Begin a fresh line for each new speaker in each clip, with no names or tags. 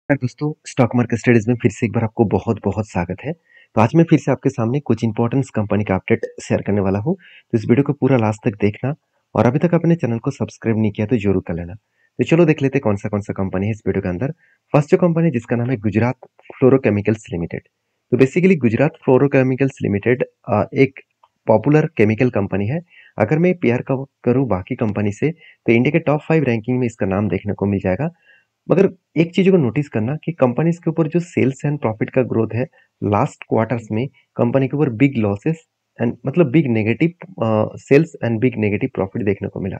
दोस्तों, stock market studies में फिर से एक बार आपको बहुत बहुत स्वागत है। तो आज मैं फिर से आपके सामने कुछ इंपॉर्टेंट कंपनी का अपडेट शेयर करने वाला हूँ। तो इस वीडियो को पूरा लास्ट तक देखना और अभी तक अपने चैनल को सब्सक्राइब नहीं किया तो जरूर कर लेना। तो चलो देख लेते हैं कौन सा कंपनी है इस वीडियो के अंदर। फर्स्ट जो कंपनी है जिसका नाम है गुजरात फ्लोरोकेमिकल्स लिमिटेड। तो बेसिकली गुजरात फ्लोरोकेमिकल्स लिमिटेड एक पॉपुलर केमिकल कंपनी है। अगर मैं पेयर करूँ बाकी कंपनी से तो इंडिया के टॉप 5 रैंकिंग में इसका नाम देखने को मिल जाएगा। मगर एक चीज को नोटिस करना कि कंपनीज के ऊपर जो सेल्स एंड प्रॉफिट का ग्रोथ है, लास्ट क्वार्टर्स में कंपनी के ऊपर बिग लॉसेस एंड मतलब big negative sales and big negative profit देखने को मिला।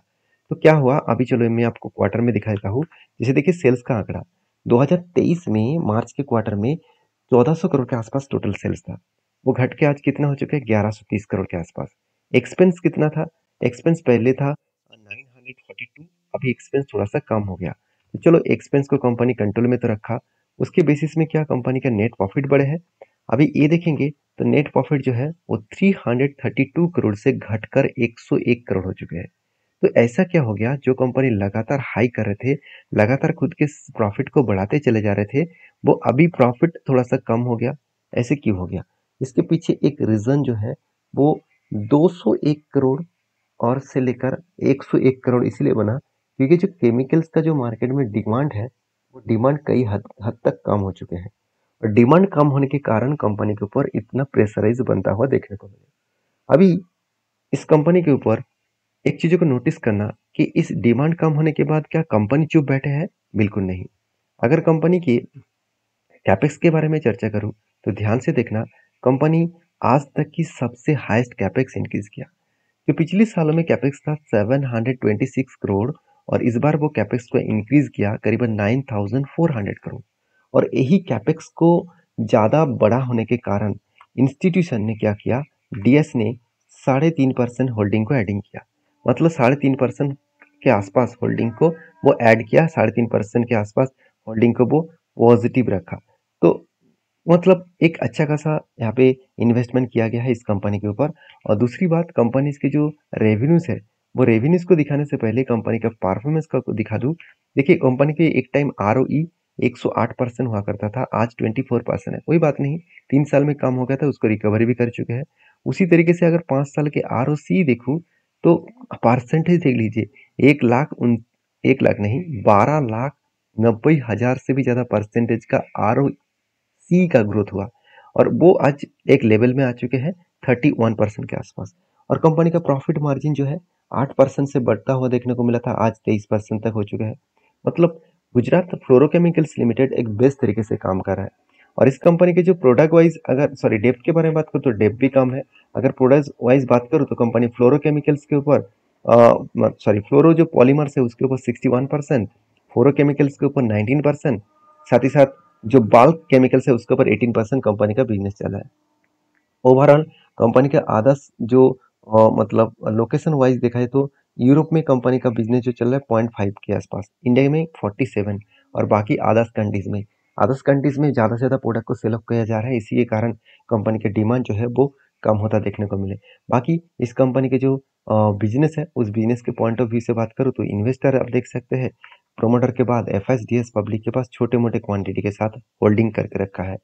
तो क्या हुआ अभी, चलो मैं आपको क्वार्टर में दिखा देता हूँ। जैसे देखिए सेल्स का आंकड़ा 2023 में मार्च के क्वार्टर में 1400 करोड़ के आसपास टोटल सेल्स था। वो घट के आज कितना हो चुका है, 1130 करोड़ के आसपास। एक्सपेंस कितना था, एक्सपेंस पहले था 942, अभी एक्सपेंस थोड़ा सा कम हो गया। तो चलो एक्सपेंस को कंपनी कंट्रोल में तो रखा, उसके बेसिस में क्या कंपनी का नेट प्रॉफिट बढ़े है। अभी ये देखेंगे तो नेट प्रॉफिट जो है वो 332 करोड़ से घटकर 101 करोड़ हो चुके हैं। तो ऐसा क्या हो गया, जो कंपनी लगातार हाई कर रहे थे, लगातार खुद के प्रॉफिट को बढ़ाते चले जा रहे थे, वो अभी प्रॉफिट थोड़ा सा कम हो गया। ऐसे क्यों हो गया? इसके पीछे एक रीजन जो है वो 201 करोड़ और से लेकर 101 करोड़ इसलिए बना क्योंकि जो केमिकल्स का जो मार्केट में डिमांड है, वो डिमांड कई हद तक कम हो चुके हैं। और डिमांड कम होने के कारण कंपनी के ऊपर इतना प्रेशराइज बनता हुआ देखने को मिले। अभी इस कंपनी के ऊपर एक चीजों को नोटिस करना कि इस डिमांड कम होने के बाद क्या कंपनी चुप बैठे हैं? बिल्कुल नहीं। अगर कंपनी की कैपेक्स के बारे में चर्चा करूं तो ध्यान से देखना, कंपनी आज तक की सबसे हाईएस्ट कैपेक्स इंक्रीज किया। जो पिछले सालों में कैपेक्स था 726 करोड़, और इस बार वो कैपेक्स को इंक्रीज किया करीबन 9400 करोड़। और यही कैपेक्स को ज़्यादा बड़ा होने के कारण इंस्टीट्यूशन ने क्या किया, डीएस ने 3.5% होल्डिंग को एडिंग किया। मतलब 3.5% के आसपास होल्डिंग को वो ऐड किया, 3.5% के आसपास होल्डिंग को वो पॉजिटिव रखा। तो मतलब एक अच्छा खासा यहाँ पे इन्वेस्टमेंट किया गया है इस कंपनी के ऊपर। और दूसरी बात, कंपनी के जो रेवेन्यूज है, वो रेवेन्यूज को दिखाने से पहले कंपनी का परफॉर्मेंस का दिखा दूं। देखिए कंपनी के एक टाइम आरओई 108% हुआ करता था, आज 24% है। कोई बात नहीं, 3 साल में कम हो गया था, उसको रिकवरी भी कर चुके हैं। उसी तरीके से अगर 5 साल के आरओसी देखूं तो परसेंटेज देख लीजिए, 1 लाख नहीं, 12,90,000 से भी ज्यादा परसेंटेज का आर सी का ग्रोथ हुआ। और वो आज एक लेवल में आ चुके हैं 31% के आसपास। और कंपनी का प्रॉफिट मार्जिन जो है 8% से बढ़ता हुआ देखने को मिला था, आज 23% तक हो चुका है। मतलब गुजरात फ्लोरोकेमिकल्स लिमिटेड एक बेस्ट तरीके से काम कर रहा है। और इस कंपनी के जो प्रोडक्ट वाइज, अगर सॉरी डेप्थ के बारे में बात करूँ तो डेप्थ भी कम है। अगर प्रोडक्ट वाइज बात करूँ तो कंपनी फ्लोरोकेमिकल्स के ऊपर फ्लोरो जो पॉलीमर्स है उसके ऊपर 61%, फ्लोरोकेमिकल्स के ऊपर 19%, साथ ही साथ जो बल्क केमिकल्स है उसके ऊपर 18% कंपनी का बिजनेस चल रहा है। ओवरऑल कंपनी का आदर्श जो मतलब लोकेशन वाइज देखा है तो यूरोप में कंपनी का बिजनेस जो चल रहा है 0.5 के आसपास, इंडिया में 47, और बाकी अदर्स कंट्रीज में ज़्यादा से ज़्यादा प्रोडक्ट को सेल ऑफ किया जा रहा है। इसी के कारण कंपनी का डिमांड जो है वो कम होता देखने को मिले। बाकी इस कंपनी के जो बिजनेस है, उस बिजनेस के पॉइंट ऑफ व्यू से बात करूँ तो इन्वेस्टर आप देख सकते हैं, प्रोमोटर के बाद एफएसडीएस पब्लिक के पास छोटे मोटे क्वांटिटी के साथ होल्डिंग करके रखा है।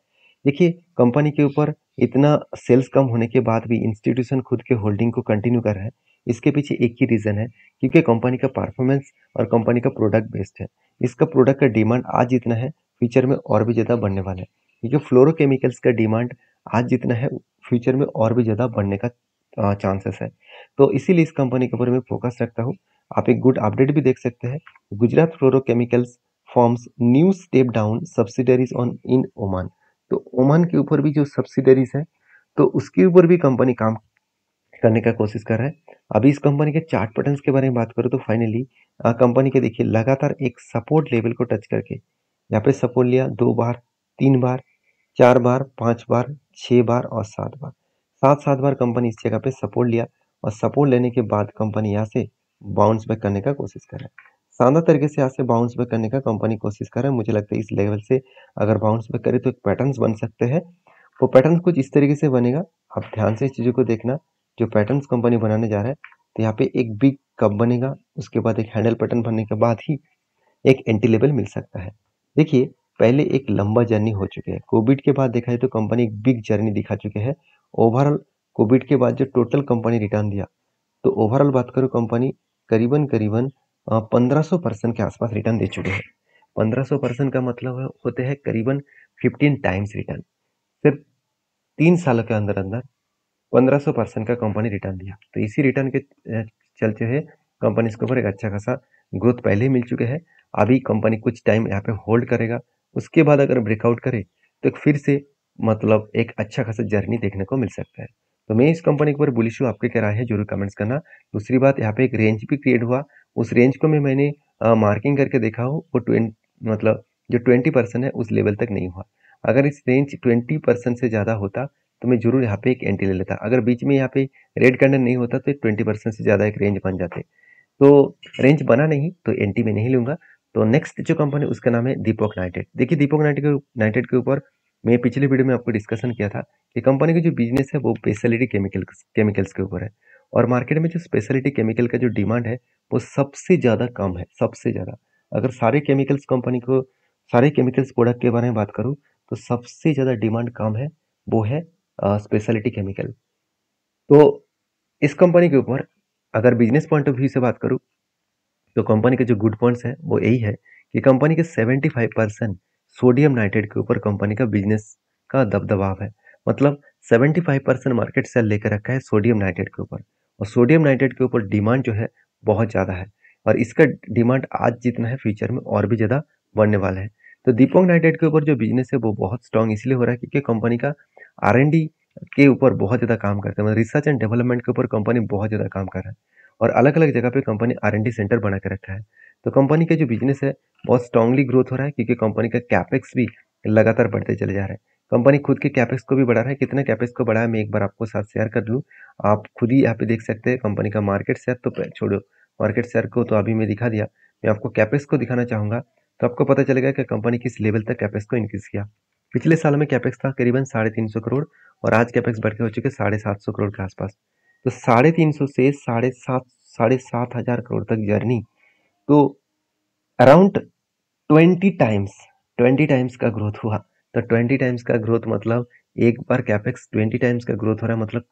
देखिए कंपनी के ऊपर इतना सेल्स कम होने के बाद भी इंस्टीट्यूशन खुद के होल्डिंग को कंटिन्यू कर रहा है। इसके पीछे एक ही रीजन है, क्योंकि कंपनी का परफॉर्मेंस और कंपनी का प्रोडक्ट बेस्ड है। इसका प्रोडक्ट का डिमांड आज जितना है फ्यूचर में और भी ज़्यादा बढ़ने वाला है, क्योंकि फ्लोरोकेमिकल्स का डिमांड आज जितना है फ्यूचर में और भी ज़्यादा बढ़ने का चांसेस है। तो इसीलिए इस कंपनी के ऊपर मैं फोकस रखता हूँ। आप एक गुड अपडेट भी देख सकते हैं, Gujarat fluorochemicals forms new step down subsidiaries on in Oman. तो ओमान के ऊपर भी जो सब्सिडरीज है तो उसके ऊपर भी कंपनी काम करने का कोशिश कर रहा है। अभी इस कंपनी के चार्ट पैटर्न्स के बारे में बात करूँ तो फाइनली कंपनी के देखिए लगातार एक सपोर्ट लेवल को टच करके यहाँ पे सपोर्ट लिया 2 बार, 3 बार, 4 बार, 5 बार, 6 बार और 7 बार। 7 बार कंपनी इस जगह पे सपोर्ट लिया, और सपोर्ट लेने के बाद कंपनी यहाँ से बाउंस बैक करने का कोशिश कर रहा है। शानदार तरीके से यहाँ से बाउंस बैक करने का कंपनी कोशिश कर रहा है। मुझे लगता है इस लेवल से अगर बाउंस बैक करे तो एक पैटर्न्स बन सकते हैं। वो पैटर्न कुछ इस तरीके से बनेगा, आप ध्यान से इस चीज़ों को देखना। जो पैटर्न्स कंपनी बनाने जा रहा है तो यहाँ पे एक बिग कप बनेगा, उसके बाद एक हैंडल पैटर्न बनने के बाद ही एक एंट्री लेवल मिल सकता है। देखिए पहले एक लंबा जर्नी हो चुके हैं। कोविड के बाद देखा जाए तो कंपनी एक बिग जर्नी दिखा चुके हैं। ओवरऑल कोविड के बाद जो टोटल कंपनी रिटर्न दिया, तो ओवरऑल बात करूँ कंपनी करीबन 1500% के आसपास रिटर्न दे चुके हैं। 1500% का मतलब होते हैं करीबन 15 टाइम्स रिटर्न। सिर्फ 3 सालों के अंदर अंदर 1500% का कंपनी रिटर्न दिया। तो इसी रिटर्न के चलते हुए कंपनी के ऊपर एक अच्छा खासा ग्रोथ पहले ही मिल चुके हैं। अभी कंपनी कुछ टाइम यहाँ पे होल्ड करेगा, उसके बाद अगर ब्रेकआउट करे तो फिर से मतलब एक अच्छा खासा जर्नी देखने को मिल सकता है। तो मैं इस कंपनी के ऊपर बुलिश हूँ। आपके क्या राय है जरूर कमेंट्स करना। दूसरी बात, यहाँ पे एक रेंज भी क्रिएट हुआ, उस रेंज को मैंने मार्किंग करके देखा हो, वो मतलब जो 20% है उस लेवल तक नहीं हुआ। अगर इस रेंज 20% से ज़्यादा होता तो मैं जरूर यहाँ पे एक एंट्री ले लेता। अगर बीच में यहाँ पे रेड कैंडल नहीं होता तो 20% से ज़्यादा एक रेंज बन जाते। तो रेंज बना नहीं तो एंट्री में नहीं लूंगा। तो नेक्स्ट जो कंपनी उसका नाम है दीपक नाइटेड। देखिए दीपक नाइटेड के ऊपर मैं पिछले वीडियो में आपको डिस्कशन किया था कि कंपनी की जो बिजनेस है वो स्पेशलिटी केमिकल्स के ऊपर है, और मार्केट में जो स्पेशलिटी केमिकल का जो डिमांड है वो सबसे ज़्यादा कम है, सबसे ज़्यादा। अगर सारे केमिकल्स प्रोडक्ट के बारे में बात करूँ तो सबसे ज़्यादा डिमांड कम है, वो है स्पेशलिटी केमिकल। तो इस कंपनी के ऊपर अगर बिजनेस पॉइंट ऑफ व्यू से बात करूँ तो कंपनी के जो गुड पॉइंट्स हैं वो यही है कि कंपनी के 75% सोडियम नाइट्रेट के ऊपर कंपनी का बिजनेस का दबदबाव है। मतलब 75% मार्केट शेयर लेकर रखा है सोडियम नाइट्रेट के ऊपर, और सोडियम नाइट्रेट के ऊपर डिमांड जो है बहुत ज़्यादा है, और इसका डिमांड आज जितना है फ्यूचर में और भी ज़्यादा बढ़ने वाला है। तो दीपक नाइट्रेट के ऊपर जो बिजनेस है वो बहुत स्ट्रांग इसलिए हो रहा है क्योंकि कंपनी का R&D के ऊपर बहुत ज़्यादा काम करते हैं, मतलब रिसर्च एंड डेवलपमेंट के ऊपर कंपनी बहुत ज़्यादा काम कर रहा है, और अलग अलग जगह पे कंपनी R&D सेंटर बना के रखा है। तो कंपनी का जो बिजनेस है बहुत स्ट्रांगली ग्रोथ हो रहा है क्योंकि कंपनी का कैपेक्स भी लगातार बढ़ते चले जा रहे हैं। कंपनी खुद के कैपेक्स को भी बढ़ा रहा है। कितना कैपेक्स को बढ़ाया मैं एक बार आपको साथ शेयर कर लूँ, आप खुद ही यहाँ पे देख सकते हैं। कंपनी का मार्केट शेयर तो छोड़ो, मार्केट शेयर को तो अभी मैं दिखा दिया, मैं आपको कैपेक्स को दिखाना चाहूंगा तो आपको पता चलेगा कि कंपनी किस लेवल तक कैपेक्स को इंक्रीज किया। पिछले साल में कैपेक्स था करीबन 350 करोड़, और आज कैपेक्स बढ़ के हो चुके 750 करोड़ के आसपास। तो 350 से 7,500 करोड़ तक जर्नी, तो अराउंड 20 टाइम्स का ग्रोथ हुआ। तो 20 टाइम्स का ग्रोथ मतलब एक बार कैपेक्स 20 टाइम्स का ग्रोथ हो रहा है, मतलब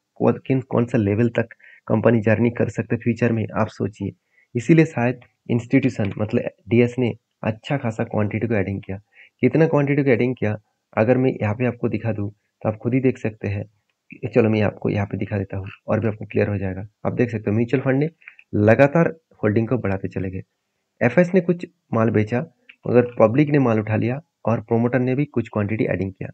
कौन सा लेवल तक कंपनी जर्नी कर सकते फ्यूचर में, आप सोचिए। इसीलिए शायद इंस्टीट्यूशन मतलब डीएस ने अच्छा खासा क्वांटिटी को एडिंग किया। कितना क्वांटिटी को एडिंग किया अगर मैं यहाँ पे आपको दिखा दूँ तो आप खुद ही देख सकते हैं। चलो मैं आपको यहाँ पे दिखा देता हूँ और भी आपको क्लियर हो जाएगा। आप देख सकते हो म्यूचुअल फंड ने लगातार होल्डिंग को बढ़ाते चले गए। एफएस ने कुछ माल बेचा, मगर पब्लिक ने माल उठा लिया, और प्रोमोटर ने भी कुछ क्वांटिटी एडिंग किया।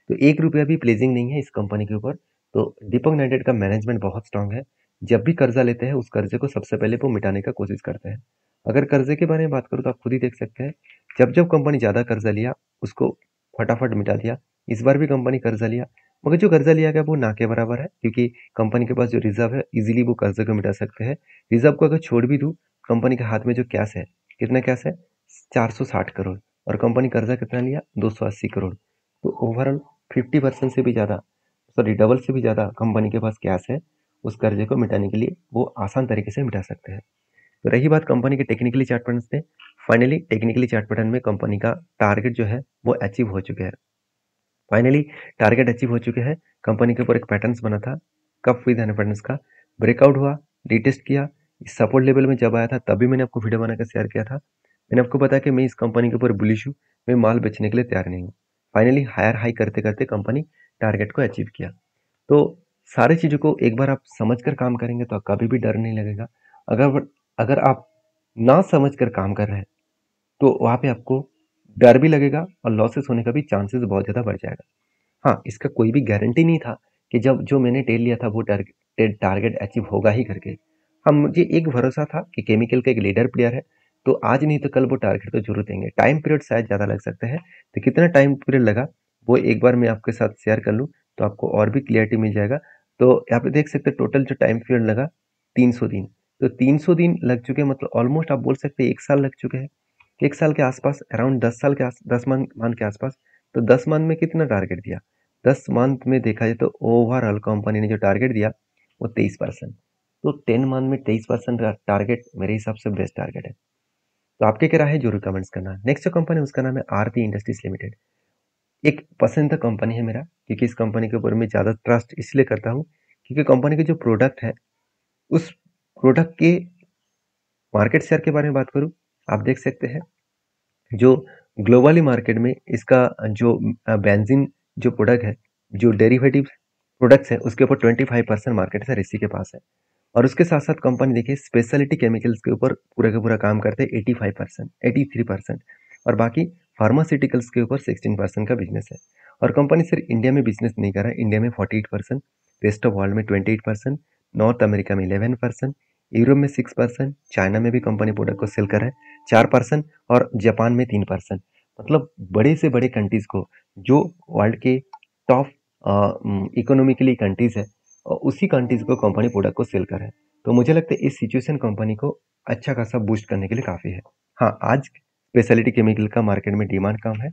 तो 1 रुपया भी प्लेजिंग नहीं है इस कंपनी के ऊपर। तो दीपक नाइट्रेट का मैनेजमेंट बहुत स्ट्रांग है। जब भी कर्जा लेते हैं उस कर्जे को सबसे पहले वो मिटाने का कोशिश करते हैं। अगर कर्जे के बारे में बात करूँ तो आप खुद ही देख सकते हैं, जब जब कंपनी ज़्यादा कर्जा लिया उसको फटाफट मिटा दिया। इस बार भी कंपनी कर्जा लिया, मगर जो कर्जा लिया गया वो ना के बराबर है, क्योंकि कंपनी के पास जो रिजर्व है इजीली वो कर्जे को मिटा सकते हैं। रिजर्व को अगर छोड़ भी दूँ, कंपनी के हाथ में जो कैश है, कितना कैश है 460 करोड़, और कंपनी कर्जा कितना लिया 280 करोड़। तो ओवरऑल 50% से भी ज़्यादा, सॉरी डबल से भी ज़्यादा कंपनी के पास कैश है। उस कर्जे को मिटाने के लिए वो आसान तरीके से मिटा सकते हैं। तो रही बात कंपनी के टेक्निकली चार्ट पैटर्न पे, फाइनली टेक्निकली चार्ट पैटर्न में कंपनी का टारगेट जो है वो अचीव हो चुके हैं। फाइनली टारगेट अचीव हो चुके हैं। कंपनी के ऊपर एक पैटर्न्स बना था, कप विद पैटर्न्स का ब्रेकआउट हुआ, रिटेस्ट किया। इस सपोर्ट लेवल में जब आया था तभी मैंने आपको वीडियो बनाकर शेयर किया था। मैंने आपको बताया कि मैं इस कंपनी के ऊपर बुलिश हूँ, मैं माल बेचने के लिए तैयार नहीं हूँ। फाइनली हायर हाई करते करते कंपनी टारगेट को अचीव किया। तो सारी चीज़ों को एक बार आप समझ कर काम करेंगे तो कभी भी डर नहीं लगेगा। अगर अगर आप ना समझ कर काम कर रहे हैं तो वहाँ पे आपको डर भी लगेगा और लॉसेस होने का भी चांसेस बहुत ज़्यादा बढ़ जाएगा। हाँ, इसका कोई भी गारंटी नहीं था कि जब जो मैंने टेल लिया था वो टारगेट अचीव होगा ही करके। हाँ, मुझे एक भरोसा था कि केमिकल का एक लीडर प्लेयर है, तो आज नहीं तो कल वो टारगेट तो जरूर देंगे। टाइम पीरियड शायद ज़्यादा लग सकता है, तो कितना टाइम पीरियड लगा वो एक बार मैं आपके साथ शेयर कर लूँ तो आपको और भी क्लियरिटी मिल जाएगा। तो यहाँ पे देख सकते हैं टोटल जो टाइम पीरियड लगा 300 दिन। तो 300 दिन लग चुके हैं, मतलब ऑलमोस्ट आप बोल सकते हैं 1 साल लग चुके हैं। 1 साल के आसपास, अराउंड 10 साल के 10 मंथ के आसपास। तो 10 मंथ में कितना टारगेट दिया, 10 मंथ में देखा जाए तो ओवरऑल कंपनी ने जो टारगेट दिया वो 23%। तो 10 मंथ में 23% का टारगेट मेरे हिसाब से बेस्ट टारगेट है। तो आपके क्या राय है जरूर कमेंट्स करना। नेक्स्ट जो कंपनी है उसका नाम है आरती इंडस्ट्रीज लिमिटेड। एक पसंदीदा कंपनी है मेरा, क्योंकि इस कंपनी के ऊपर मैं ज़्यादा ट्रस्ट इसलिए करता हूँ क्योंकि कंपनी के जो प्रोडक्ट है उस प्रोडक्ट के मार्केट शेयर के बारे में बात करूँ, आप देख सकते हैं जो ग्लोबली मार्केट में इसका जो बेंजीन जो प्रोडक्ट है, जो डेरिवेटिव प्रोडक्ट्स है, उसके ऊपर 25% मार्केट शेयर इसी के पास है। और उसके साथ साथ कंपनी देखिए स्पेशलिटी केमिकल्स के ऊपर पूरा का पूरा काम करते हैं 85%, 83%, और बाकी फार्मास्यूटिकल्स के ऊपर 16% का बिजनेस है। और कंपनी सिर्फ इंडिया में बिजनेस नहीं कर रहा है, इंडिया में 48%, रेस्ट ऑफ वर्ल्ड में 28%, नॉर्थ अमेरिका में 11%, यूरोप में 6%, चाइना में भी कंपनी प्रोडक्ट को सेल कर रहा है 4%, और जापान में 3%। मतलब बड़े से बड़े कंट्रीज को, जो वर्ल्ड के टॉप इकोनॉमिकली कंट्रीज है, और उसी कंट्रीज को कंपनी प्रोडक्ट को सेल कर रहा है। तो मुझे लगता है इस सिचुएशन कंपनी को अच्छा खासा बूस्ट करने के लिए काफ़ी है। हाँ, आज स्पेशलिटी केमिकल का मार्केट में डिमांड कम है।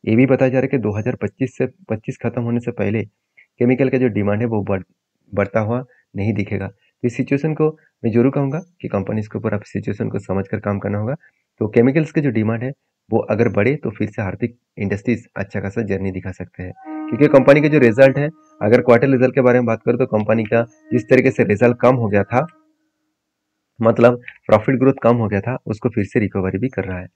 ये भी बताया जा रहा है कि 2025 खत्म होने से पहले केमिकल का जो डिमांड है वो बढ़ता हुआ नहीं दिखेगा। तो इस सिचुएशन को मैं जरूर कहूँगा कि कंपनीज के ऊपर आप सिचुएशन को समझ कर काम करना होगा। तो केमिकल्स की जो डिमांड है वो अगर बढ़े तो फिर से हार्दिक इंडस्ट्रीज अच्छा खासा जर्नी दिखा सकते हैं, क्योंकि कंपनी के जो रिजल्ट है, अगर क्वार्टर रिजल्ट के बारे में बात करें तो कंपनी का जिस तरीके से रिजल्ट कम हो गया था, मतलब प्रॉफिट ग्रोथ कम हो गया था, उसको फिर से रिकवरी भी कर रहा है।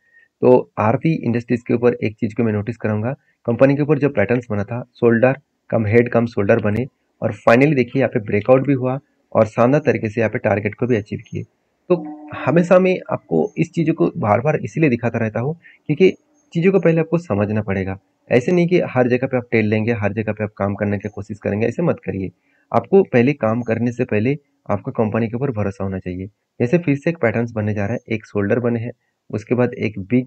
तो आरती इंडस्ट्रीज के ऊपर एक चीज को मैं नोटिस कराऊंगा, कंपनी के ऊपर जो पैटर्न्स बना था, शोल्डर कम हेड कम शोल्डर बने, और फाइनली देखिए यहाँ पे ब्रेकआउट भी हुआ और शानदार तरीके से यहाँ पे टारगेट को भी अचीव किए। तो हमेशा मैं आपको इस चीजों को बार बार इसीलिए दिखाता रहता हूँ क्योंकि चीजों को पहले आपको समझना पड़ेगा। ऐसे नहीं कि हर जगह पे आप टेल लेंगे, हर जगह पे आप काम करने की कोशिश करेंगे, ऐसे मत करिए। आपको पहले काम करने से पहले आपको कंपनी के ऊपर भरोसा होना चाहिए। जैसे फिर से एक पैटर्न्स बनने जा रहा है, एक शोल्डर बने हैं, उसके बाद एक बिग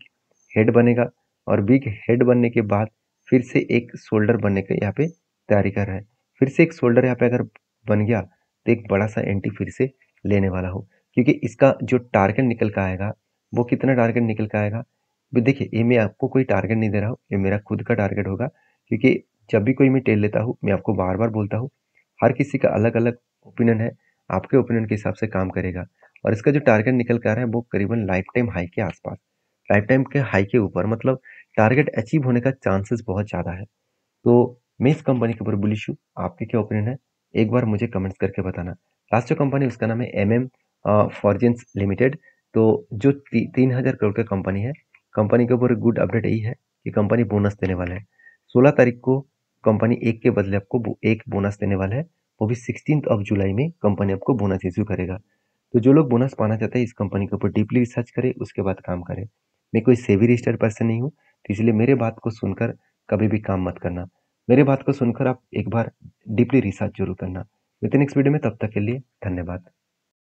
हेड बनेगा, और बिग हेड बनने के बाद फिर से एक शोल्डर बनने का यहाँ पे तैयारी कर रहा है। फिर से एक शोल्डर यहाँ पे अगर बन गया तो एक बड़ा सा एंटी फिर से लेने वाला हूँ, क्योंकि इसका जो टारगेट निकल कर आएगा वो कितना टारगेट निकल कर आएगा। भी देखिए, ये मैं आपको कोई टारगेट नहीं दे रहा हूँ, ये मेरा खुद का टारगेट होगा, क्योंकि जब भी कोई मैं टेल लेता हूँ मैं आपको बार बार बोलता हूँ, हर किसी का अलग अलग ओपिनियन है, आपके ओपिनियन के हिसाब से काम करेगा। और इसका जो टारगेट निकल कर आ रहा है वो करीबन लाइफ टाइम हाई के आसपास, लाइफ टाइम के हाई के ऊपर, मतलब टारगेट अचीव होने का चांसेस बहुत ज़्यादा है। तो मैं इस कंपनी के ऊपर बुलिश हूँ। आपके क्या ओपिनियन है, एक बार मुझे कमेंट्स करके बताना। लास्ट जो कंपनी उसका नाम है MM फॉर्जेंस लिमिटेड। तो जो 3,000 करोड़ का कंपनी है, कंपनी के ऊपर गुड अपडेट यही है कि कंपनी बोनस देने वाला है। 16 तारीख को कंपनी एक के बदले आपको एक बोनस देने वाला है, वो भी 16 जुलाई में कंपनी आपको बोनस इश्यू करेगा। तो जो लोग बोनस पाना चाहते हैं इस कंपनी के ऊपर डीपली रिसर्च करें, उसके बाद काम करें। मैं कोई सेबी रजिस्टर्ड पर्सन नहीं हूँ, तो इसलिए मेरे बात को सुनकर कभी भी काम मत करना। मेरे बात को सुनकर आप एक बार डीपली रिसर्च जरूर करना। विद नेक्स्ट वीडियो में, तब तक के लिए धन्यवाद।